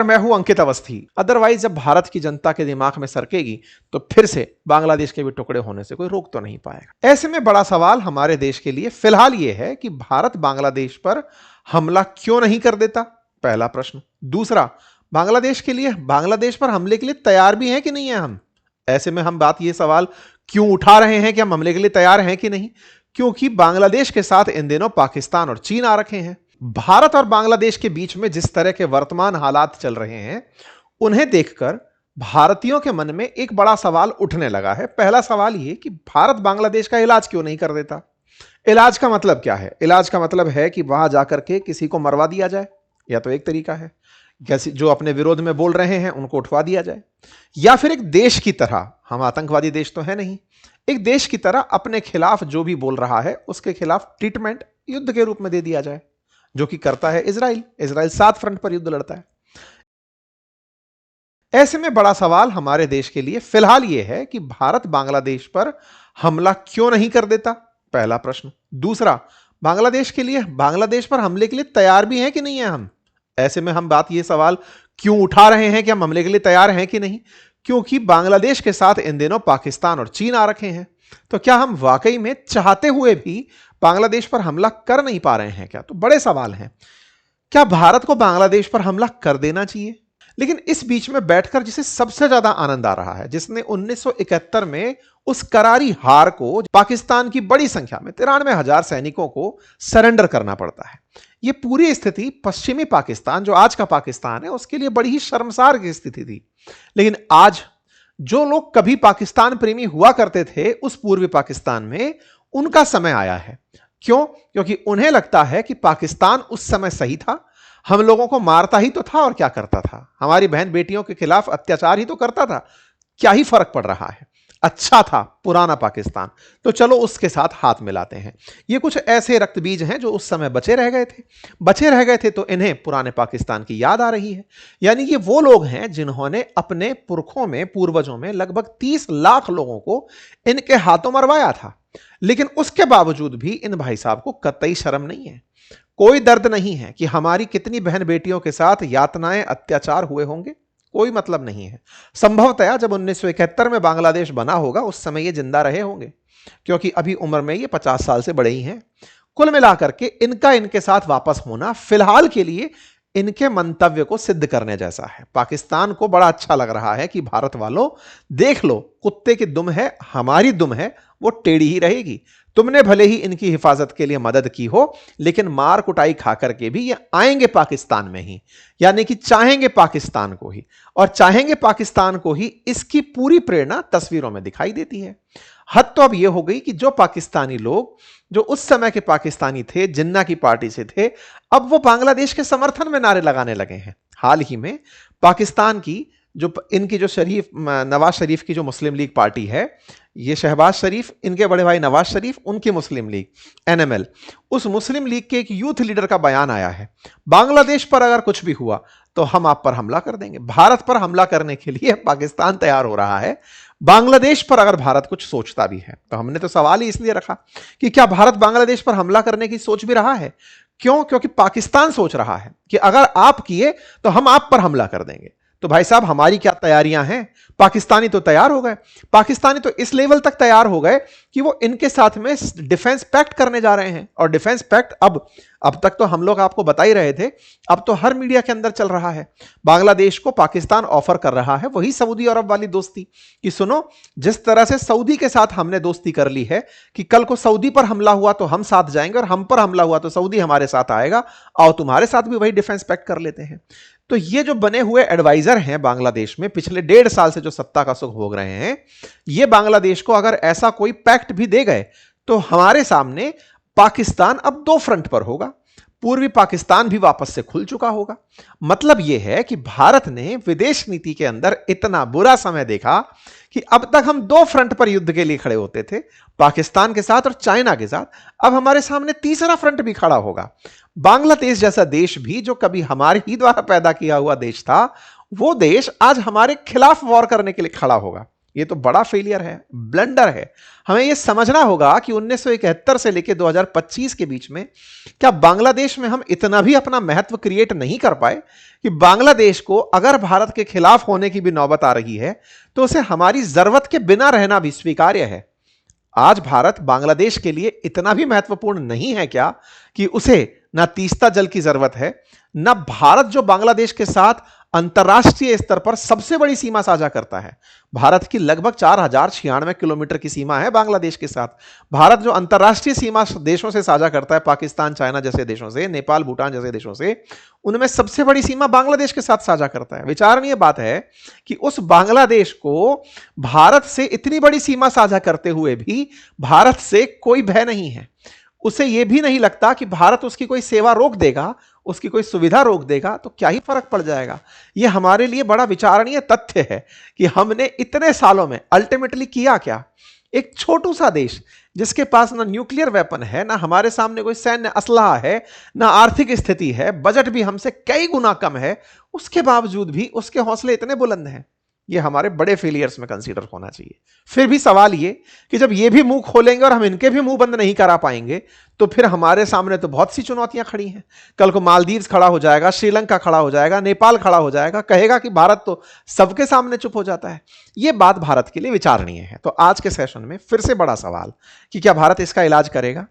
मैं हूं अंकित अवस्थी। अदरवाइज जब भारत की जनता के दिमाग में सरकेगी तो फिर से बांग्लादेश के भी टुकड़े होने से कोई रोक तो नहीं पाएगा। ऐसे में बड़ा सवाल हमारे देश के लिए फिलहाल यह है कि भारत बांग्लादेश पर हमला क्यों नहीं कर देता, पहला प्रश्न। दूसरा, बांग्लादेश के लिए बांग्लादेश पर हमले के लिए तैयार भी हैं कि नहीं है हम। ऐसे में हम बात यह सवाल क्यों उठा रहे हैं कि हम हमले के लिए तैयार हैं कि नहीं, क्योंकि बांग्लादेश के साथ इन दिनों पाकिस्तान और चीन आ रखे हैं। भारत और बांग्लादेश के बीच में जिस तरह के वर्तमान हालात चल रहे हैं उन्हें देखकर भारतीयों के मन में एक बड़ा सवाल उठने लगा है। पहला सवाल यह कि भारत बांग्लादेश का इलाज क्यों नहीं कर देता। इलाज का मतलब क्या है? इलाज का मतलब है कि वहां जाकर के किसी को मरवा दिया जाए, या तो एक तरीका है, जो अपने विरोध में बोल रहे हैं उनको उठवा दिया जाए, या फिर एक देश की तरह, हम आतंकवादी देश तो है नहीं, एक देश की तरह अपने खिलाफ जो भी बोल रहा है उसके खिलाफ ट्रीटमेंट युद्ध के रूप में दे दिया जाए, जो कि करता है इजराइल। इजराइल 7 फ्रंट पर युद्ध लड़ता है। ऐसे में बड़ा सवाल हमारे देश के लिए फिलहाल यह है कि भारत बांग्लादेश पर हमला क्यों नहीं कर देता, पहला प्रश्न। दूसरा, बांग्लादेश के लिए बांग्लादेश पर हमले के लिए तैयार भी हैं कि नहीं है हम। ऐसे में हम बात यह सवाल क्यों उठा रहे हैं कि हम हमले के लिए तैयार हैं कि नहीं, क्योंकि बांग्लादेश के साथ इन दिनों पाकिस्तान और चीन आ रखे हैं। तो क्या हम वाकई में चाहते हुए भी बांग्लादेश पर हमला कर नहीं पा रहे हैं क्या? तो बड़े सवाल हैं। क्या भारत को बांग्लादेश पर हमला कर देना चाहिए? लेकिन इस बीच में बैठकर जिसे सबसे ज्यादा आनंद आ रहा है, जिसने 1971 में उस करारी हार को, पाकिस्तान की बड़ी संख्या में 93,000 सैनिकों को सरेंडर करना पड़ता है, यह पूरी स्थिति पश्चिमी पाकिस्तान, जो आज का पाकिस्तान है, उसके लिए बड़ी ही शर्मसार की स्थिति थी। लेकिन आज जो लोग कभी पाकिस्तान प्रेमी हुआ करते थे उस पूर्वी पाकिस्तान में, उनका समय आया है। क्यों? क्योंकि उन्हें लगता है कि पाकिस्तान उस समय सही था, हम लोगों को मारता ही तो था और क्या करता था, हमारी बहन बेटियों के खिलाफ अत्याचार ही तो करता था, क्या ही फर्क पड़ रहा है, अच्छा था पुराना पाकिस्तान, तो चलो उसके साथ हाथ मिलाते हैं। ये कुछ ऐसे रक्तबीज हैं जो उस समय बचे रह गए थे, तो इन्हें पुराने पाकिस्तान की याद आ रही है। यानी ये वो लोग हैं जिन्होंने अपने पुरखों में, पूर्वजों में लगभग 30 लाख लोगों को इनके हाथों मरवाया था। लेकिन उसके बावजूद भी इन भाई साहब को कतई शर्म नहीं है, कोई दर्द नहीं है कि हमारी कितनी बहन बेटियों के साथ यातनाएं, अत्याचार हुए होंगे, कोई मतलब नहीं है। संभवतया जब 1971 में बांग्लादेश बना होगा उस समय ये जिंदा रहे होंगे, क्योंकि अभी उम्र में ये 50 साल से बड़े ही हैं। कुल मिलाकर के इनके साथ वापस होना फिलहाल के लिए इनके मंतव्य को सिद्ध करने जैसा है। पाकिस्तान को बड़ा अच्छा लग रहा है कि भारत वालों देख लो, कुत्ते की दुम है, हमारी दुम है, वो टेढ़ी ही रहेगी। तुमने भले ही इनकी हिफाजत के लिए मदद की हो, लेकिन मार कुटाई खा करके भी ये आएंगे पाकिस्तान में ही, यानी कि चाहेंगे पाकिस्तान को ही, और चाहेंगे पाकिस्तान को ही, इसकी पूरी प्रेरणा तस्वीरों में दिखाई देती है। हद तो अब यह हो गई कि जो पाकिस्तानी लोग, जो उस समय के पाकिस्तानी थे, जिन्ना की पार्टी से थे, अब वो बांग्लादेश के समर्थन में नारे लगाने लगे हैं। हाल ही में पाकिस्तान की इनकी जो नवाज शरीफ की जो मुस्लिम लीग पार्टी है, ये शहबाज शरीफ, इनके बड़े भाई नवाज शरीफ, उनकी मुस्लिम लीग एनएमएल, उस मुस्लिम लीग के एक यूथ लीडर का बयान आया है, बांग्लादेश पर अगर कुछ भी हुआ तो हम आप पर हमला कर देंगे। भारत पर हमला करने के लिए पाकिस्तान तैयार हो रहा है, बांग्लादेश पर अगर भारत कुछ सोचता भी है तो। हमने तो सवाल ही इसलिए रखा कि क्या भारत बांग्लादेश पर हमला करने की सोच भी रहा है? क्यों? क्योंकि पाकिस्तान सोच रहा है कि अगर आप किए तो हम आप पर हमला कर देंगे। तो भाई साहब, हमारी क्या तैयारियां हैं? पाकिस्तानी तो तैयार हो गए, पाकिस्तानी तो इस लेवल तक तैयार हो गए कि वो इनके साथ में डिफेंस पैक्ट करने जा रहे हैं। और डिफेंस पैक्ट अब तक तो हम लोग आपको बता ही रहे थे, अब तो हर मीडिया के अंदर चल रहा है। बांग्लादेश को पाकिस्तान ऑफर कर रहा है वही सऊदी अरब वाली दोस्ती, कि सुनो, जिस तरह से सऊदी के साथ हमने दोस्ती कर ली है कि कल को सऊदी पर हमला हुआ तो हम साथ जाएंगे, और हम पर हमला हुआ तो सऊदी हमारे साथ आएगा, आओ तुम्हारे साथ भी वही डिफेंस पैक्ट कर लेते हैं। तो ये जो बने हुए एडवाइजर हैं बांग्लादेश में, पिछले 1.5 साल से जो सत्ता का सुख भोग रहे हैं, ये बांग्लादेश को अगर ऐसा कोई पैक्ट भी दे गए तो हमारे सामने पाकिस्तान अब 2 फ्रंट पर होगा। पूर्वी पाकिस्तान भी वापस से खुल चुका होगा। मतलब यह है कि भारत ने विदेश नीति के अंदर इतना बुरा समय देखा कि अब तक हम 2 फ्रंट पर युद्ध के लिए खड़े होते थे, पाकिस्तान के साथ और चाइना के साथ। अब हमारे सामने तीसरा फ्रंट भी खड़ा होगा। बांग्लादेश जैसा देश भी, जो कभी हमारे ही द्वारा पैदा किया हुआ देश था, वो देश आज हमारे खिलाफ वॉर करने के लिए खड़ा होगा। ये तो बड़ा फेलियर है, ब्लंडर है। हमें यह समझना होगा कि 1971 से लेकर 2025 के बीच में क्या बांग्लादेश में हम इतना भी अपना महत्व क्रिएट नहीं कर पाए कि बांग्लादेश को अगर भारत के खिलाफ होने की भी नौबत आ रही है तो उसे हमारी जरूरत के बिना रहना भी स्वीकार्य है। आज भारत बांग्लादेश के लिए इतना भी महत्वपूर्ण नहीं है क्या कि उसे ना तीस्ता जल की जरूरत है, ना भारत जो बांग्लादेश के साथ अंतरराष्ट्रीय स्तर पर सबसे बड़ी सीमा साझा करता है। भारत की लगभग 4096 किलोमीटर की सीमा है बांग्लादेश के साथ। भारत जो अंतरराष्ट्रीय सीमा देशों से साझा करता है, पाकिस्तान, चाइना जैसे देशों से, नेपाल, भूटान जैसे देशों से, उनमें सबसे बड़ी सीमा बांग्लादेश के साथ साझा करता है। विचारणीय बात है कि उस बांग्लादेश को भारत से इतनी बड़ी सीमा साझा करते हुए भी भारत से कोई भय नहीं है। उसे यह भी नहीं लगता कि भारत उसकी कोई सेवा रोक देगा, उसकी कोई सुविधा रोक देगा तो क्या ही फर्क पड़ जाएगा। यह हमारे लिए बड़ा विचारणीय तथ्य है कि हमने इतने सालों में अल्टीमेटली किया क्या। एक छोटू सा देश जिसके पास ना न्यूक्लियर वेपन है, ना हमारे सामने कोई सैन्य असलाह है, ना आर्थिक स्थिति है, बजट भी हमसे कई गुना कम है, उसके बावजूद भी उसके हौसले इतने बुलंद हैं। ये हमारे बड़े फेलियर्स में कंसीडर होना चाहिए। फिर भी सवाल ये कि जब ये भी मुंह खोलेंगे और हम इनके भी मुंह बंद नहीं करा पाएंगे तो फिर हमारे सामने तो बहुत सी चुनौतियां खड़ी हैं। कल को मालदीव्स खड़ा हो जाएगा, श्रीलंका खड़ा हो जाएगा, नेपाल खड़ा हो जाएगा, कहेगा कि भारत तो सबके सामने चुप हो जाता है। यह बात भारत के लिए विचारणीय है। तो आज के सेशन में फिर से बड़ा सवाल कि क्या भारत इसका इलाज करेगा?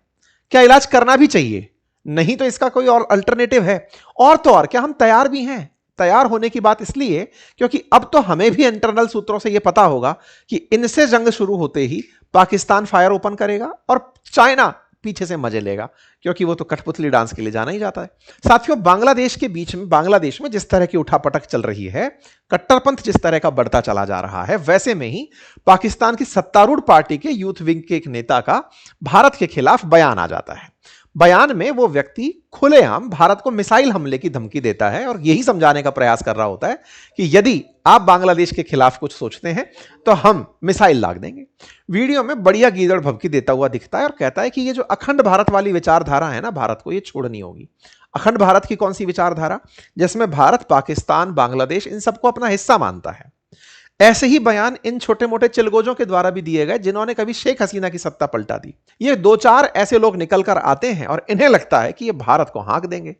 क्या इलाज करना भी चाहिए? नहीं तो इसका कोई और अल्टरनेटिव है? और तो और क्या हम तैयार भी हैं? तैयार होने की बात इसलिए क्योंकि अब तो हमें भी इंटरनल सूत्रों से यह पता होगा कि इनसे जंग शुरू होते ही पाकिस्तान फायर ओपन करेगा और चाइना पीछे से मजे लेगा, क्योंकि वो तो कठपुतली डांस के लिए जाना ही जाता है। साथियों, बांग्लादेश में जिस तरह की उठापटक चल रही है, कट्टरपंथ जिस तरह का बढ़ता चला जा रहा है, वैसे में ही पाकिस्तान की सत्तारूढ़ पार्टी के यूथ विंग के एक नेता का भारत के खिलाफ बयान आ जाता है। बयान में वो व्यक्ति खुलेआम भारत को मिसाइल हमले की धमकी देता है और यही समझाने का प्रयास कर रहा होता है कि यदि आप बांग्लादेश के खिलाफ कुछ सोचते हैं तो हम मिसाइल दाग देंगे। वीडियो में बढ़िया गीदड़ भभकी देता हुआ दिखता है और कहता है कि ये जो अखंड भारत वाली विचारधारा है ना, भारत को ये छोड़नी होगी। अखंड भारत की कौन सी विचारधारा? जिसमें भारत, पाकिस्तान, बांग्लादेश इन सबको अपना हिस्सा मानता है। ऐसे ही बयान इन छोटे मोटे चिलगोजों के द्वारा भी दिए गए जिन्होंने कभी शेख हसीना की सत्ता पलटा दी। ये दो चार ऐसे लोग निकल कर आते हैं और इन्हें लगता है कि ये भारत को हाँक देंगे।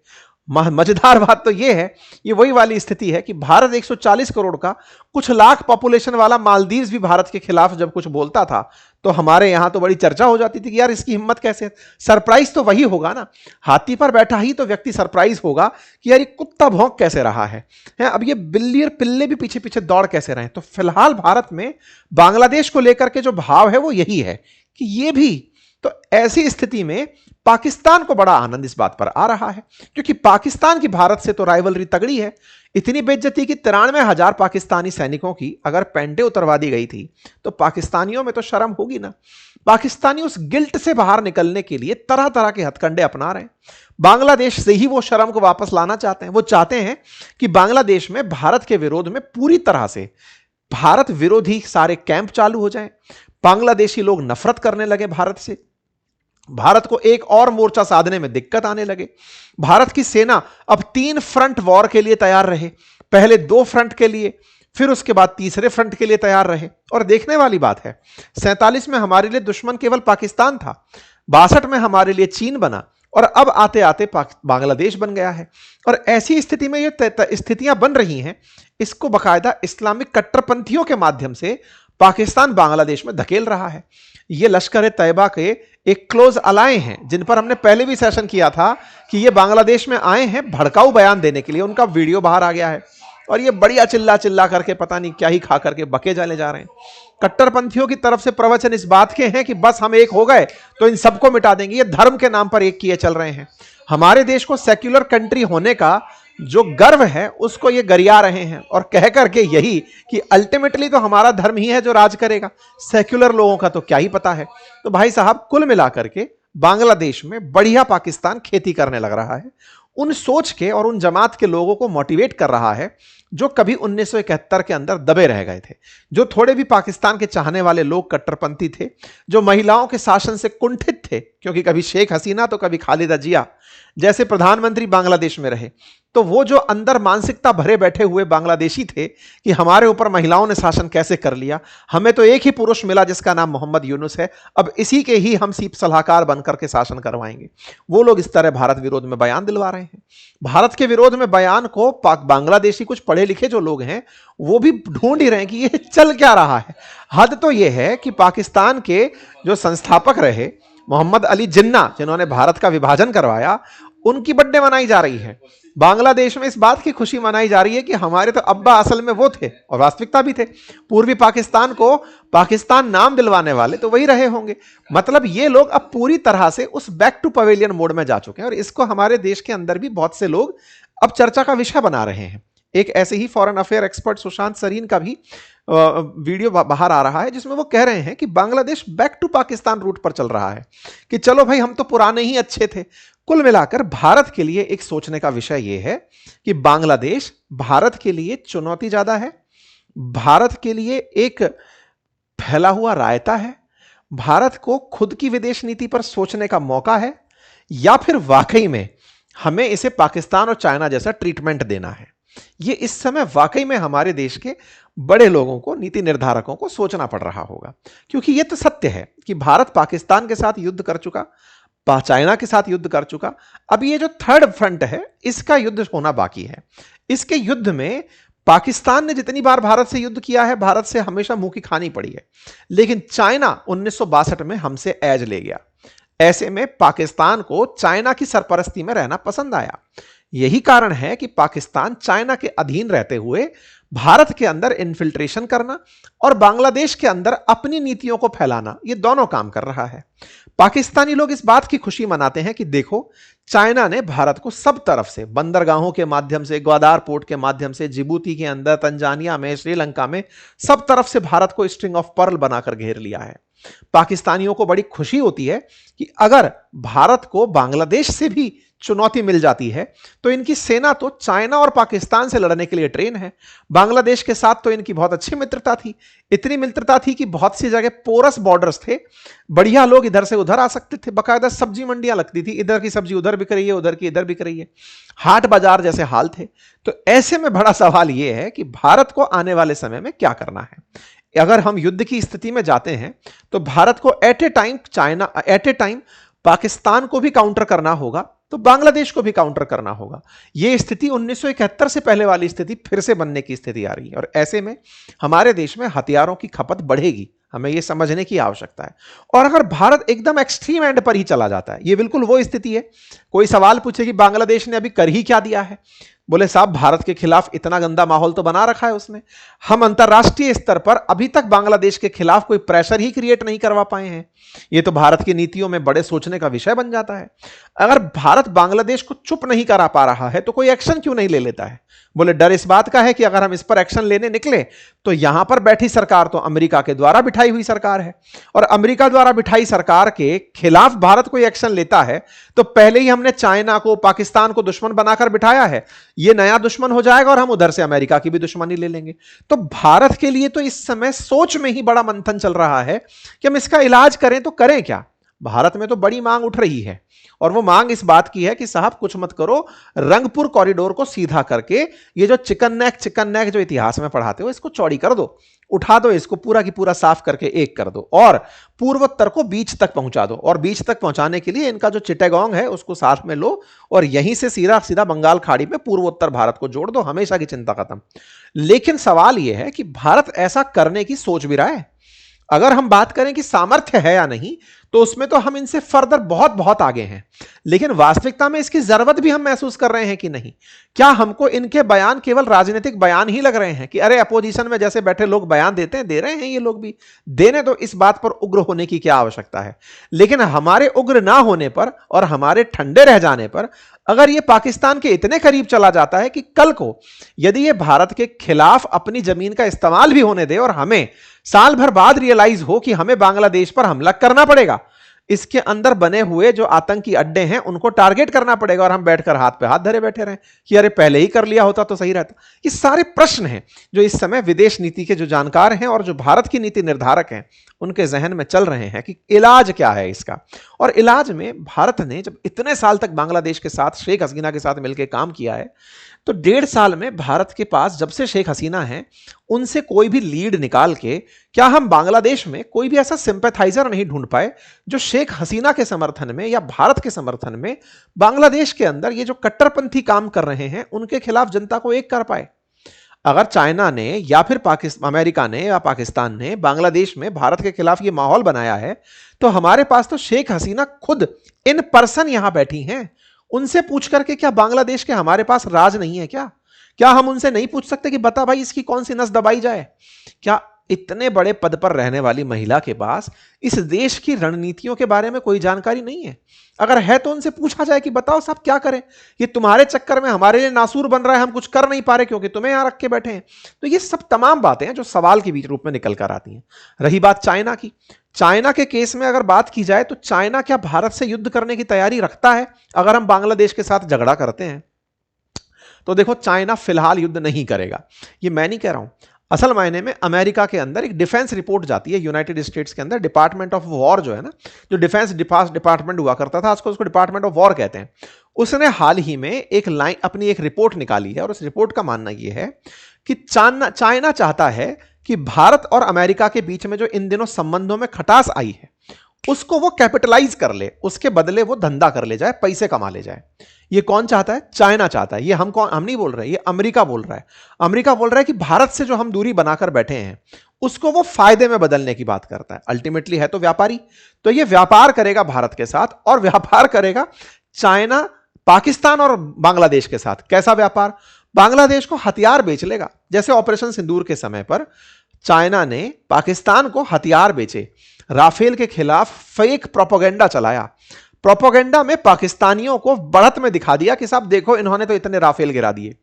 मजेदार बात तो ये है, ये वही वाली स्थिति है कि भारत 140 करोड़ का कुछ लाख पॉपुलेशन वाला मालदीव्स भी भारत के खिलाफ जब कुछ बोलता था तो हमारे यहां तो बड़ी चर्चा हो जाती थी कि यार इसकी हिम्मत कैसे। सरप्राइज तो वही होगा ना, हाथी पर बैठा ही तो व्यक्ति सरप्राइज होगा कि यार ये कुत्ता भौंक कैसे रहा है, अब ये बिल्ली और पिल्ले भी पीछे पीछे दौड़ कैसे रहे। तो फिलहाल भारत में बांग्लादेश को लेकर के जो भाव है वो यही है कि ये भी। तो ऐसी स्थिति में पाकिस्तान को बड़ा आनंद इस बात पर आ रहा है क्योंकि पाकिस्तान की भारत से तो राइवलरी तगड़ी है। इतनी बेइज्जती की 93,000 पाकिस्तानी सैनिकों की अगर पेंटे उतरवा दी गई थी तो पाकिस्तानियों में तो शर्म होगी ना। पाकिस्तानी उस गिल्ट से बाहर निकलने के लिए तरह तरह के हथकंडे अपना रहे हैं। बांग्लादेश से ही वो शर्म को वापस लाना चाहते हैं। वो चाहते हैं कि बांग्लादेश में भारत के विरोध में पूरी तरह से भारत विरोधी सारे कैंप चालू हो जाएं। बांग्लादेशी लोग नफरत करने लगे भारत से, भारत को एक और मोर्चा साधने में दिक्कत आने लगे। भारत की सेना अब 3 फ्रंट वॉर के लिए तैयार रहे, पहले 2 फ्रंट के लिए, फिर उसके बाद तीसरे फ्रंट के लिए तैयार रहे। और देखने वाली बात है, 47 में हमारे लिए दुश्मन केवल पाकिस्तान था, 62 में हमारे लिए चीन बना और अब आते आते बांग्लादेश बन गया है। और ऐसी स्थिति में ये स्थितियां बन रही हैं, इसको बाकायदा इस्लामिक कट्टरपंथियों के माध्यम से पाकिस्तान बांग्लादेश में धकेल रहा है। ये लश्कर ए तैयबा के एक क्लोज अलाय हैं जिन पर हमने पहले भी सेशन किया था कि ये बांग्लादेश में आए हैं भड़काऊ बयान देने के लिए। उनका वीडियो बाहर आ गया है और ये बढ़िया चिल्ला चिल्ला करके पता नहीं क्या ही खा करके बके जाने जा रहे हैं। कट्टरपंथियों की तरफ से प्रवचन इस बात के हैं कि बस हम एक हो गए तो इन सबको मिटा देंगे। ये धर्म के नाम पर एक किए चल रहे हैं। हमारे देश को सेक्युलर कंट्री होने का जो गर्व है उसको ये गरिया रहे हैं और कह करके यही कि अल्टीमेटली तो हमारा धर्म ही है जो राज करेगा, सेक्युलर लोगों का तो क्या ही पता है। तो भाई साहब, कुल मिलाकर के बांग्लादेश में बढ़िया पाकिस्तान खेती करने लग रहा है। उन सोच के और उन जमात के लोगों को मोटिवेट कर रहा है जो कभी 1971 के अंदर दबे रह गए थे, जो थोड़े भी पाकिस्तान के चाहने वाले लोग कट्टरपंथी थे, जो महिलाओं के शासन से कुंठित थे क्योंकि कभी शेख हसीना तो कभी खालिदा जिया, जैसे प्रधानमंत्री बांग्लादेश में रहे, तो वो जो अंदर मानसिकता भरे बैठे हुए बांग्लादेशी थे कि हमारे ऊपर महिलाओं ने शासन कैसे कर लिया, हमें तो एक ही पुरुष मिला जिसका नाम मोहम्मद यूनुस है, अब इसी के ही हम सीप सलाहकार बनकर के शासन करवाएंगे। वो लोग इस तरह भारत विरोध में बयान दिलवा रहे हैं। भारत के विरोध में बयान को बांग्लादेशी कुछ पढ़े लिखे जो लोग हैं वो भी ढूंढ ही रहे हैं कि ये चल क्या रहा है। हद तो ये है कि पाकिस्तान के जो संस्थापक रहे मोहम्मद अली जिन्ना, जिन्होंने भारत का विभाजन करवाया, उनकी बर्थडे मनाई जा रही है। बांग्लादेश में इस बात की खुशी मनाई जा रही है कि हमारे तो अब्बा असल में वो थे और वास्तविकता भी थे। पूर्वी पाकिस्तान को पाकिस्तान नाम दिलवाने वाले तो वही रहे होंगे। मतलब ये लोग अब पूरी तरह से उस बैक टू पवेलियन मोड में जा चुके हैं और इसको हमारे देश के अंदर भी बहुत से लोग अब चर्चा का विषय बना रहे हैं। एक ऐसे ही foreign affair expert Sushant Sareen का भी वीडियो बाहर आ रहा है जिसमें वो कह रहे हैं कि Bangladesh back to Pakistan route पर चल रहा है, कि चलो भाई हम तो पुराने ही अच्छे थे। कुल मिलाकर भारत के लिए एक सोचने का विषय यह है कि बांग्लादेश भारत के लिए चुनौती ज्यादा है, भारत के लिए एक फैला हुआ रायता है, भारत को खुद की विदेश नीति पर सोचने का मौका है, या फिर वाकई में हमें इसे पाकिस्तान और चाइना जैसा ट्रीटमेंट देना है। ये इस समय वाकई में हमारे देश के बड़े लोगों को, नीति निर्धारकों को सोचना पड़ रहा होगा, क्योंकि यह तो सत्य है कि भारत पाकिस्तान के साथ युद्ध कर चुका, चाइना के साथ युद्ध कर चुका, अब ये जो थर्ड फ्रंट है इसका युद्ध होना बाकी है। इसके युद्ध में पाकिस्तान ने जितनी बार भारत से युद्ध किया है, भारत से हमेशा मुंह की खानी पड़ी है, लेकिन चाइना 1962 में हमसे एज ले गया। ऐसे में पाकिस्तान को चाइना की सरपरस्ती में रहना पसंद आया। यही कारण है कि पाकिस्तान चाइना के अधीन रहते हुए भारत के अंदर इन्फिल्ट्रेशन करना और बांग्लादेश के अंदर अपनी नीतियों को फैलाना, ये दोनों काम कर रहा है। पाकिस्तानी लोग इस बात की खुशी मनाते हैं कि देखो, चाइना ने भारत को सब तरफ से, बंदरगाहों के माध्यम से, ग्वादार पोर्ट के माध्यम से, जिबूती के अंदर, तंजानिया में, श्रीलंका में, सब तरफ से भारत को स्ट्रिंग ऑफ पर्ल बनाकर घेर लिया है। पाकिस्तानियों को बड़ी खुशी होती है कि अगर भारत को बांग्लादेश से भी चुनौती मिल जाती है तो इनकी सेना तो चाइना और पाकिस्तान से लड़ने के लिए ट्रेन है। बांग्लादेश के साथ तो इनकी बहुत अच्छी मित्रता थी, इतनी मित्रता थी कि बहुत सी जगह पोरस बॉर्डर्स थे, बढ़िया लोग इधर से उधर आ सकते थे, बकायदा सब्जी मंडियां लगती थी, इधर की सब्जी उधर बिक रही है, उधर की इधर बिक रही है, हाट बाजार जैसे हाल थे। तो ऐसे में बड़ा सवाल यह है कि भारत को आने वाले समय में क्या करना है। अगर हम युद्ध की स्थिति में जाते हैं तो भारत को एट ए टाइम पाकिस्तान को भी काउंटर करना होगा, तो बांग्लादेश को भी काउंटर करना होगा। यह स्थिति 1971 से पहले वाली स्थिति फिर से बनने की स्थिति आ रही है और ऐसे में हमारे देश में हथियारों की खपत बढ़ेगी, हमें यह समझने की आवश्यकता है। और अगर भारत एकदम एक्सट्रीम एंड पर ही चला जाता है, यह बिल्कुल वो स्थिति है, कोई सवाल पूछे कि बांग्लादेश ने अभी कर ही क्या दिया है, बोले साहब भारत के खिलाफ इतना गंदा माहौल तो बना रखा है उसने, हम अंतरराष्ट्रीय स्तर पर अभी तक बांग्लादेश के खिलाफ कोई प्रेशर ही क्रिएट नहीं करवा पाए हैं। यह तो भारत की नीतियों में बड़े सोचने का विषय बन जाता है। अगर भारत बांग्लादेश को चुप नहीं करा पा रहा है तो कोई एक्शन क्यों नहीं ले लेता है। बोले डर इस बात का है कि अगर हम इस पर एक्शन लेने निकले तो यहां पर बैठी सरकार तो अमेरिका के द्वारा बिठाई हुई सरकार है, और अमेरिका द्वारा बिठाई सरकार के खिलाफ भारत कोई एक्शन लेता है तो पहले ही हमने चाइना को, पाकिस्तान को दुश्मन बनाकर बिठाया है, ये नया दुश्मन हो जाएगा और हम उधर से अमेरिका की भी दुश्मनी ले लेंगे। तो भारत के लिए तो इस समय सोच में ही बड़ा मंथन चल रहा है कि हम इसका इलाज करें तो करें क्या। भारत में तो बड़ी मांग उठ रही है और वो मांग इस बात की है कि साहब कुछ मत करो, रंगपुर कॉरिडोर को सीधा करके ये जो चिकन नेक जो इतिहास में पढ़ाते हो इसको चौड़ी कर दो, उठा दो, इसको पूरा की पूरा साफ करके एक कर दो और पूर्वोत्तर को बीच तक पहुंचा दो। और बीच तक पहुंचाने के लिए इनका जो चिटागोंग है उसको साथ में लो और यहीं से सीधा सीधा बंगाल खाड़ी में पूर्वोत्तर भारत को जोड़ दो, हमेशा की चिंता खत्म। लेकिन सवाल यह है कि भारत ऐसा करने की सोच भी रहा है। अगर हम बात करें कि सामर्थ्य है या नहीं तो उसमें तो हम इनसे फर्दर बहुत बहुत आगे हैं, लेकिन वास्तविकता में इसकी जरूरत भी हम महसूस कर रहे हैं कि नहीं। क्या हमको इनके बयान केवल राजनीतिक बयान ही लग रहे हैं कि अरे अपोजिशन में जैसे बैठे लोग बयान देते हैं, दे रहे हैं ये लोग भी देने, तो इस बात पर उग्र होने की क्या आवश्यकता है। लेकिन हमारे उग्र ना होने पर और हमारे ठंडे रह जाने पर अगर ये पाकिस्तान के इतने करीब चला जाता है कि कल को यदि ये भारत के खिलाफ अपनी जमीन का इस्तेमाल भी होने दे और हमें साल भर बाद रियलाइज हो कि हमें बांग्लादेश पर हमला करना पड़ेगा, इसके अंदर बने हुए जो आतंकी अड्डे हैं उनको टारगेट करना पड़ेगा और हम बैठकर हाथ पे हाथ धरे बैठे रहें कि अरे पहले ही कर लिया होता तो सही रहता। ये सारे प्रश्न हैं जो इस समय विदेश नीति के जो जानकार हैं और जो भारत की नीति निर्धारक हैं उनके जहन में चल रहे हैं कि इलाज क्या है इसका। और इलाज में भारत ने जब इतने साल तक बांग्लादेश के साथ शेख हसीना के साथ मिलकर काम किया है, तो 1.5 साल में भारत के पास जब से शेख हसीना है उनसे कोई भी लीड निकाल के क्या हम बांग्लादेश में कोई भी ऐसा सिंपैथाइजर नहीं ढूंढ पाए जो शेख हसीना के समर्थन में या भारत के समर्थन में बांग्लादेश के अंदर ये जो कट्टरपंथी काम कर रहे हैं उनके खिलाफ जनता को एक कर पाए। अगर चाइना ने या फिर अमेरिका ने या पाकिस्तान ने बांग्लादेश में भारत के खिलाफ ये माहौल बनाया है, तो हमारे पास तो शेख हसीना खुद इन पर्सन यहां बैठी हैं। उनसे पूछ करके क्या बांग्लादेश के हमारे पास राज नहीं है क्या? क्या हम उनसे नहीं पूछ सकते कि बता भाई इसकी कौन सी नस दबाई जाए? क्या इतने बड़े पद पर रहने वाली महिला के पास इस देश की रणनीतियों के बारे में कोई जानकारी नहीं है? अगर है तो उनसे पूछा जाए कि बताओ साहब क्या करें, ये तुम्हारे चक्कर में हमारे लिए नासूर बन रहा है, हम कुछ कर नहीं पा रहे क्योंकि तुम्हें यहां रख के बैठे हैं। तो ये सब तमाम बातें हैं जो सवाल के बीच रूप में निकल कर आती हैं। रही बात चाइना की, चाइना के केस में अगर बात की जाए तो चाइना क्या भारत से युद्ध करने की तैयारी रखता है अगर हम बांग्लादेश के साथ झगड़ा करते हैं? तो देखो, चाइना फिलहाल युद्ध नहीं करेगा, ये मैं नहीं कह रहा हूं। असल मायने में अमेरिका के अंदर एक डिफेंस रिपोर्ट जाती है, यूनाइटेड स्टेट्स के अंदर डिपार्टमेंट ऑफ वॉर जो है ना, जो डिफेंस डिपार्टमेंट हुआ करता था, आजकल उसको डिपार्टमेंट ऑफ वॉर कहते हैं। उसने हाल ही में अपनी एक रिपोर्ट निकाली है और उस रिपोर्ट का मानना यह है कि चाइना चाहता है कि भारत और अमेरिका के बीच में जो इन दिनों संबंधों में खटास आई है उसको वो कैपिटलाइज कर ले, उसके बदले वो धंधा कर ले जाए, पैसे कमा ले जाए। ये कौन चाहता है? चाइना चाहता है। ये हम नहीं बोल रहे, ये अमेरिका बोल रहा है। अमेरिका बोल रहा है कि भारत से जो हम दूरी बनाकर बैठे हैं उसको वो फायदे में बदलने की बात करता है। अल्टीमेटली है तो व्यापारी, तो ये व्यापार करेगा भारत के साथ और व्यापार करेगा चाइना पाकिस्तान और बांग्लादेश के साथ। कैसा व्यापार? बांग्लादेश को हथियार बेच लेगा, जैसे ऑपरेशन सिंदूर के समय पर चाइना ने पाकिस्तान को हथियार बेचे, राफेल के खिलाफ फेक प्रोपेगेंडा चलाया, प्रोपेगेंडा में पाकिस्तानियों को बढ़त में दिखा दिया कि साहब देखो इन्होंने तो इतने राफेल गिरा दिए।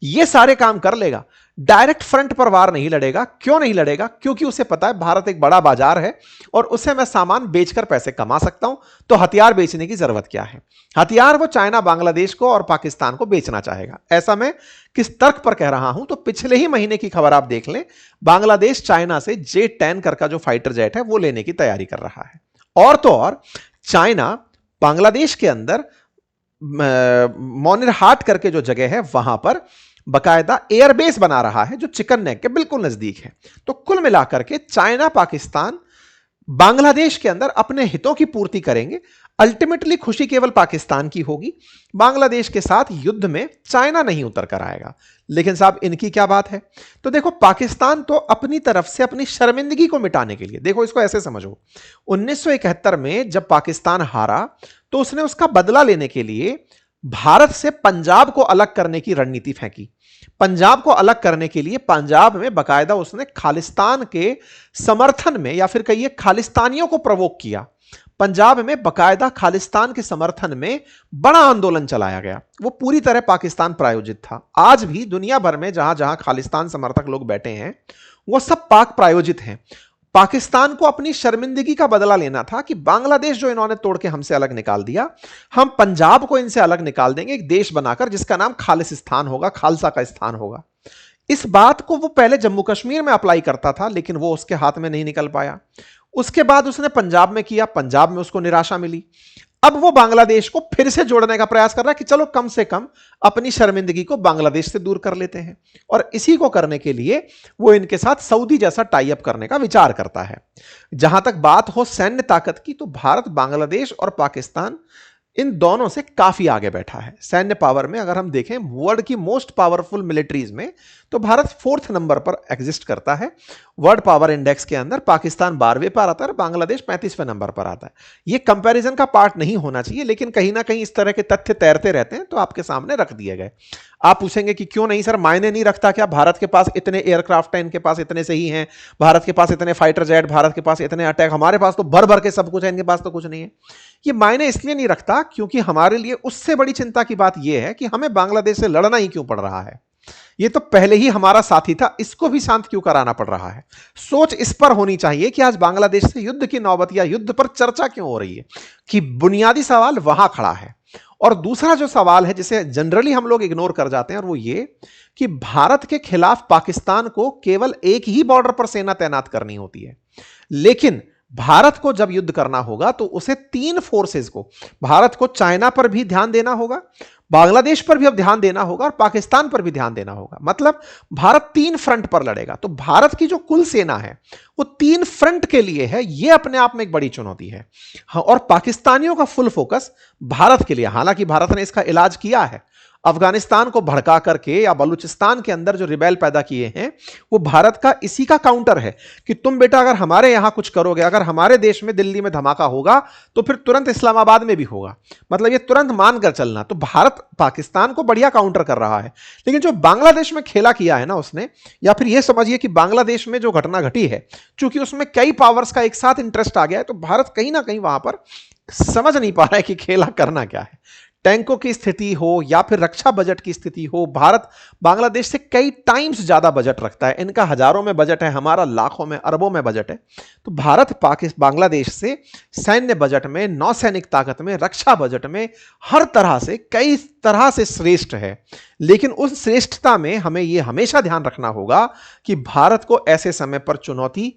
ये सारे काम कर लेगा, डायरेक्ट फ्रंट पर वार नहीं लड़ेगा। क्यों नहीं लड़ेगा? क्योंकि उसे पता है भारत एक बड़ा बाजार है और उसे मैं सामान बेचकर पैसे कमा सकता हूं, तो हथियार बेचने की जरूरत क्या है? हथियार वो चाइना बांग्लादेश को और पाकिस्तान को बेचना चाहेगा। ऐसा मैं किस तर्क पर कह रहा हूं? तो पिछले ही महीने की खबर आप देख लें, बांग्लादेश चाइना से J-10 का जो फाइटर जेट है वो लेने की तैयारी कर रहा है। और तो और चाइना बांग्लादेश के अंदर मोनिरहाट करके जो जगह है वहां पर बकायदा एयरबेस बना रहा है जो चिकन नेक के बिल्कुल नजदीक है। तो कुल मिलाकर के चाइना पाकिस्तान बांग्लादेश के अंदर अपने हितों की पूर्ति करेंगे। अल्टीमेटली खुशी केवल पाकिस्तान की होगी, बांग्लादेश के साथ युद्ध में चाइना नहीं उतर कर आएगा। लेकिन साहब इनकी क्या बात है? तो देखो, पाकिस्तान तो अपनी तरफ से अपनी शर्मिंदगी को मिटाने के लिए, देखो इसको ऐसे समझो, 1971 में जब पाकिस्तान हारा तो उसने उसका बदला लेने के लिए भारत से पंजाब को अलग करने की रणनीति फेंकी। पंजाब को अलग करने के लिए पंजाब में बकायदा उसने खालिस्तान के समर्थन में या फिर कहिए खालिस्तानियों को प्रवोक किया। पंजाब में बकायदा खालिस्तान के समर्थन में बड़ा आंदोलन चलाया गया, वो पूरी तरह पाकिस्तान प्रायोजित था। आज भी दुनिया भर में जहां जहां खालिस्तान समर्थक लोग बैठे हैं वो सब पाक प्रायोजित हैं। पाकिस्तान को अपनी शर्मिंदगी का बदला लेना था कि बांग्लादेश जो इन्होंने तोड़ के हमसे अलग निकाल दिया, हम पंजाब को इनसे अलग निकाल देंगे एक देश बनाकर जिसका नाम खालिस्तान होगा, खालसा का स्थान होगा। इस बात को वो पहले जम्मू कश्मीर में अप्लाई करता था लेकिन वो उसके हाथ में नहीं निकल पाया। उसके बाद उसने पंजाब में किया, पंजाब में उसको निराशा मिली। अब वो बांग्लादेश को फिर से जोड़ने का प्रयास कर रहा है कि चलो कम से कम अपनी शर्मिंदगी को बांग्लादेश से दूर कर लेते हैं, और इसी को करने के लिए वो इनके साथ सऊदी जैसा टाई अप करने का विचार करता है। जहां तक बात हो सैन्य ताकत की, तो भारत, बांग्लादेश और पाकिस्तान इन दोनों से काफी आगे बैठा है सैन्य पावर में। अगर हम देखें वर्ल्ड की मोस्ट पावरफुल मिलिट्रीज में, तो भारत 4th नंबर पर एग्जिस्ट करता है। वर्ल्ड पावर इंडेक्स के अंदर पाकिस्तान 12वें पर आता है और बांग्लादेश 35वें नंबर पर आता है। यह कंपैरिजन का पार्ट नहीं होना चाहिए, लेकिन कहीं ना कहीं इस तरह के तथ्य तैरते रहते हैं तो आपके सामने रख दिए गए। आप पूछेंगे कि क्यों नहीं सर, मायने नहीं रखता क्या? भारत के पास इतने एयरक्राफ्ट हैं, इनके पास इतने सही हैं, भारत के पास इतने फाइटर जेट, भारत के पास इतने अटैक, हमारे पास तो भर भर के सब कुछ है, इनके पास तो कुछ नहीं है। ये मायने इसलिए नहीं रखता क्योंकि हमारे लिए उससे बड़ी चिंता की बात यह है कि हमें बांग्लादेश से लड़ना ही क्यों पड़ रहा है। ये तो पहले ही हमारा साथी था, इसको भी शांत क्यों कराना पड़ रहा है? सोच इस पर होनी चाहिए कि आज बांग्लादेश से युद्ध की नौबत या युद्ध पर चर्चा क्यों हो रही है, कि बुनियादी सवाल वहां खड़ा है। और दूसरा जो सवाल है जिसे जनरली हम लोग इग्नोर कर जाते हैं, और वो ये कि भारत के खिलाफ पाकिस्तान को केवल एक ही बॉर्डर पर सेना तैनात करनी होती है, लेकिन भारत को जब युद्ध करना होगा तो उसे तीन फोर्सेस को, भारत को चाइना पर भी ध्यान देना होगा, बांग्लादेश पर भी अब ध्यान देना होगा और पाकिस्तान पर भी ध्यान देना होगा। मतलब भारत तीन फ्रंट पर लड़ेगा। तो भारत की जो कुल सेना है वो तीन फ्रंट के लिए है। ये अपने आप में एक बड़ी चुनौती है। हाँ, और पाकिस्तानियों का फुल फोकस भारत के लिए, हालांकि भारत ने इसका इलाज किया है, अफगानिस्तान को भड़का करके या बलूचिस्तान के अंदर जो रिबेल पैदा किए हैं वो भारत का इसी का काउंटर है कि तुम बेटा अगर हमारे यहां कुछ करोगे, अगर हमारे देश में दिल्ली में धमाका होगा तो फिर तुरंत इस्लामाबाद में भी होगा। मतलब ये तुरंत मानकर चलना। तो भारत पाकिस्तान को बढ़िया काउंटर कर रहा है। लेकिन जो बांग्लादेश में खेला किया है ना उसने, या फिर यह समझिए कि बांग्लादेश में जो घटना घटी है, चूंकि उसमें कई पावर्स का एक साथ इंटरेस्ट आ गया है, तो भारत कहीं ना कहीं वहां पर समझ नहीं पा रहा है कि खेला करना क्या है। टैंकों की स्थिति हो या फिर रक्षा बजट की स्थिति हो, भारत बांग्लादेश से कई टाइम्स ज्यादा बजट रखता है। इनका हजारों में बजट है, हमारा लाखों में अरबों में बजट है। तो भारत पाकिस्तान बांग्लादेश से सैन्य बजट में, नौसैनिक ताकत में, रक्षा बजट में, हर तरह से कई तरह से श्रेष्ठ है। लेकिन उस श्रेष्ठता में हमें यह हमेशा ध्यान रखना होगा कि भारत को ऐसे समय पर चुनौती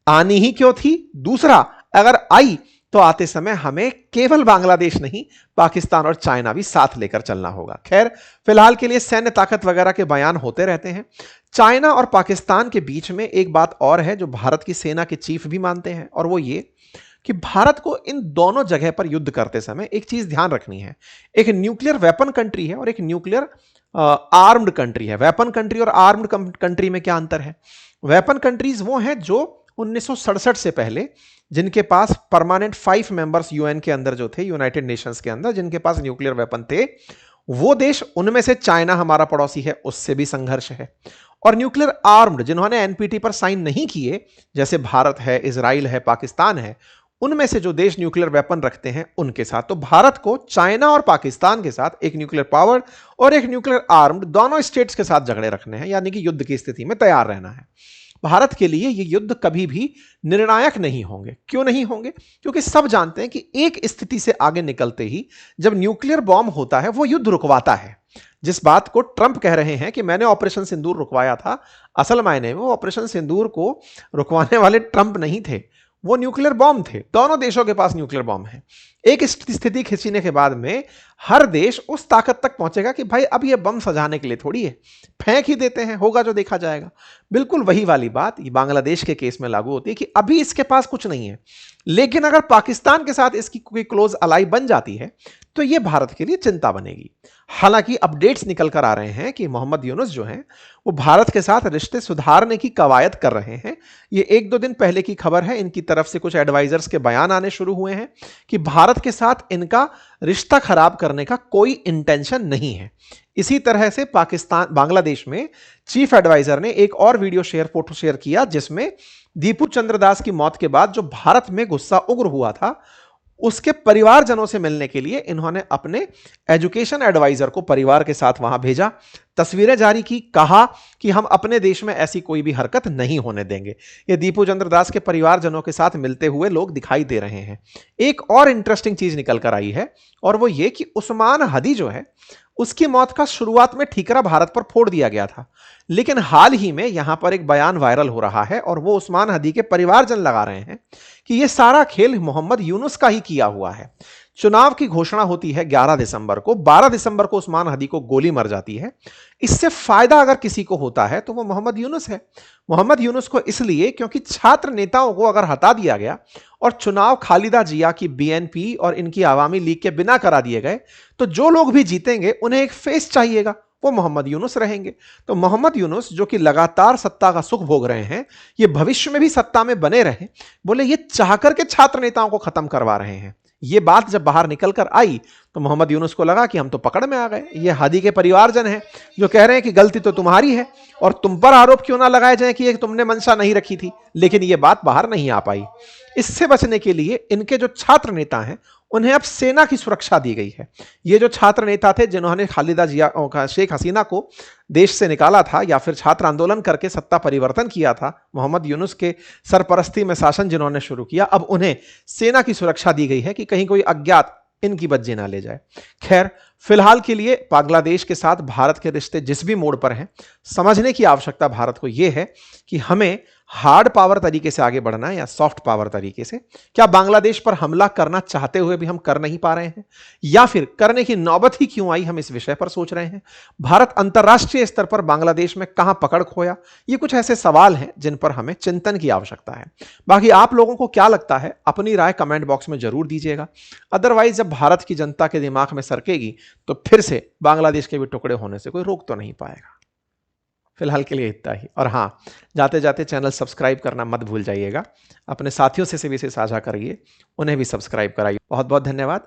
आनी ही क्यों थी। दूसरा, अगर आई तो आते समय हमें केवल बांग्लादेश नहीं, पाकिस्तान और चाइना भी साथ लेकर चलना होगा। खैर, फिलहाल के लिए सैन्य ताकत वगैरह के बयान होते रहते हैं। चाइना और पाकिस्तान के बीच में एक बात और है जो भारत की सेना के चीफ भी मानते हैं, और वो ये कि भारत को इन दोनों जगह पर युद्ध करते समय एक चीज ध्यान रखनी है। एक न्यूक्लियर वेपन कंट्री है और एक न्यूक्लियर आर्म्ड कंट्री है। वेपन कंट्री और आर्म्ड कंट्री में क्या अंतर है? वेपन कंट्रीज वो हैं जो 1967 से पहले, जिनके पास परमानेंट 5 मेंबर्स यूएन के अंदर जो थे, यूनाइटेड नेशंस के अंदर, जिनके पास न्यूक्लियर वेपन थे, वो देश, उनमें से चाइना हमारा पड़ोसी है, उससे भी संघर्ष है। और न्यूक्लियर आर्म्ड, जिन्होंने एनपीटी पर साइन नहीं किए, जैसे भारत है, इजराइल है, पाकिस्तान है, उनमें से जो देश न्यूक्लियर वेपन रखते हैं उनके साथ। तो भारत को चाइना और पाकिस्तान के साथ, एक न्यूक्लियर पावर और एक न्यूक्लियर आर्म्ड, दोनों स्टेट्स के साथ झगड़े रखने हैं, यानी कि युद्ध की स्थिति में तैयार रहना है। भारत के लिए ये युद्ध कभी भी निर्णायक नहीं होंगे। क्यों नहीं होंगे? क्योंकि सब जानते हैं कि एक स्थिति से आगे निकलते ही जब न्यूक्लियर बॉम्ब होता है वो युद्ध रुकवाता है। जिस बात को ट्रंप कह रहे हैं कि मैंने ऑपरेशन सिंदूर रुकवाया था, असल मायने में वो ऑपरेशन सिंदूर को रुकवाने वाले ट्रंप नहीं थे, वो न्यूक्लियर बॉम्ब थे। दोनों देशों के पास न्यूक्लियर बॉम्ब है। एक स्थिति खींचने के बाद में हर देश उस ताकत तक पहुंचेगा कि भाई अब ये बम सजाने के लिए थोड़ी है, फेंक ही देते हैं, होगा जो देखा जाएगा। बिल्कुल वही वाली बात ये बांग्लादेश के केस में लागू होती है कि अभी इसके पास कुछ नहीं है, लेकिन अगर पाकिस्तान के साथ इसकी कोई क्लोज अलाई बन जाती है तो ये भारत के लिए चिंता बनेगी। हालांकि अपडेट्स निकल कर आ रहे हैं कि मोहम्मद यूनुस जो हैं वो भारत के साथ रिश्ते सुधारने की कवायद कर रहे हैं। ये 1-2 दिन पहले की खबर है। इनकी तरफ से कुछ एडवाइजर्स के बयान आने शुरू हुए हैं कि भारत के साथ इनका रिश्ता खराब करने का कोई इंटेंशन नहीं है। इसी तरह से बांग्लादेश में चीफ एडवाइजर ने एक और फोटो शेयर किया, जिसमें दीपू चंद्र दास की मौत के बाद जो भारत में गुस्सा उग्र हुआ था, उसके परिवारजनों से मिलने के लिए इन्होंने अपने एजुकेशन एडवाइजर को परिवार के साथ वहां भेजा, तस्वीरें जारी की, कहा कि हम अपने देश में ऐसी कोई भी हरकत नहीं होने देंगे। ये दीपू चंद्र दास के परिवारजनों के साथ मिलते हुए लोग दिखाई दे रहे हैं। एक और इंटरेस्टिंग चीज निकल कर आई है, और वो ये कि उस्मान हदी जो है उसकी मौत का शुरुआत में ठीकरा भारत पर फोड़ दिया गया था, लेकिन हाल ही में यहां पर एक बयान वायरल हो रहा है और वो उस्मान हदी के परिवारजन लगा रहे हैं कि यह सारा खेल मोहम्मद यूनुस का ही किया हुआ है। चुनाव की घोषणा होती है 11 दिसंबर को, 12 दिसंबर को उस्मान हदी को गोली मर जाती है। इससे फायदा अगर किसी को होता है तो वो मोहम्मद यूनुस है। मोहम्मद यूनुस को इसलिए क्योंकि छात्र नेताओं को अगर हटा दिया गया और चुनाव खालिदा जिया की बीएनपी और इनकी आवामी लीग के बिना करा दिए गए, तो जो लोग भी जीतेंगे उन्हें एक फेस चाहिएगा, वो मोहम्मद यूनुस रहेंगे। तो मोहम्मद यूनुस जो कि लगातार सत्ता का सुख भोग रहे हैं, ये भविष्य में भी सत्ता में बने रहे, बोले ये चाहकर के छात्र नेताओं को खत्म करवा रहे हैं। ये बात जब बाहर निकल कर आई तो मोहम्मद यूनुस को लगा कि हम तो पकड़ में आ गए। ये हादी के परिवारजन हैं जो कह रहे हैं कि गलती तो तुम्हारी है और तुम पर आरोप क्यों ना लगाए जाए कि ये तुमने मंशा नहीं रखी थी, लेकिन ये बात बाहर नहीं आ पाई। इससे बचने के लिए इनके जो छात्र नेता हैं उन्हें अब सेना की सुरक्षा दी गई है। ये जो छात्र नेता थे जिन्होंने खालिदा जिया, शेख हसीना को देश से निकाला था या फिर छात्र आंदोलन करके सत्ता परिवर्तन किया था, मोहम्मद यूनुस के सरपरस्ती में शासन जिन्होंने शुरू किया, अब उन्हें सेना की सुरक्षा दी गई है कि कहीं कोई अज्ञात इनकी बज्जी ना ले जाए। खैर, फिलहाल के लिए बांग्लादेश के साथ भारत के रिश्ते जिस भी मोड़ पर हैं, समझने की आवश्यकता भारत को यह है कि हमें हार्ड पावर तरीके से आगे बढ़ना है या सॉफ्ट पावर तरीके से? क्या बांग्लादेश पर हमला करना चाहते हुए भी हम कर नहीं पा रहे हैं, या फिर करने की नौबत ही क्यों आई, हम इस विषय पर सोच रहे हैं। भारत अंतर्राष्ट्रीय स्तर पर बांग्लादेश में कहां पकड़ खोया, ये कुछ ऐसे सवाल हैं जिन पर हमें चिंतन की आवश्यकता है। बाकी आप लोगों को क्या लगता है, अपनी राय कमेंट बॉक्स में जरूर दीजिएगा। अदरवाइज जब भारत की जनता के दिमाग में सरकेगी तो फिर से बांग्लादेश के भी टुकड़े होने से कोई रोक तो नहीं पाएगा। फिलहाल के लिए इतना ही। और हाँ, जाते जाते चैनल सब्सक्राइब करना मत भूल जाइएगा। अपने साथियों से भी इसे साझा करिए, उन्हें भी सब्सक्राइब कराइए। बहुत बहुत धन्यवाद।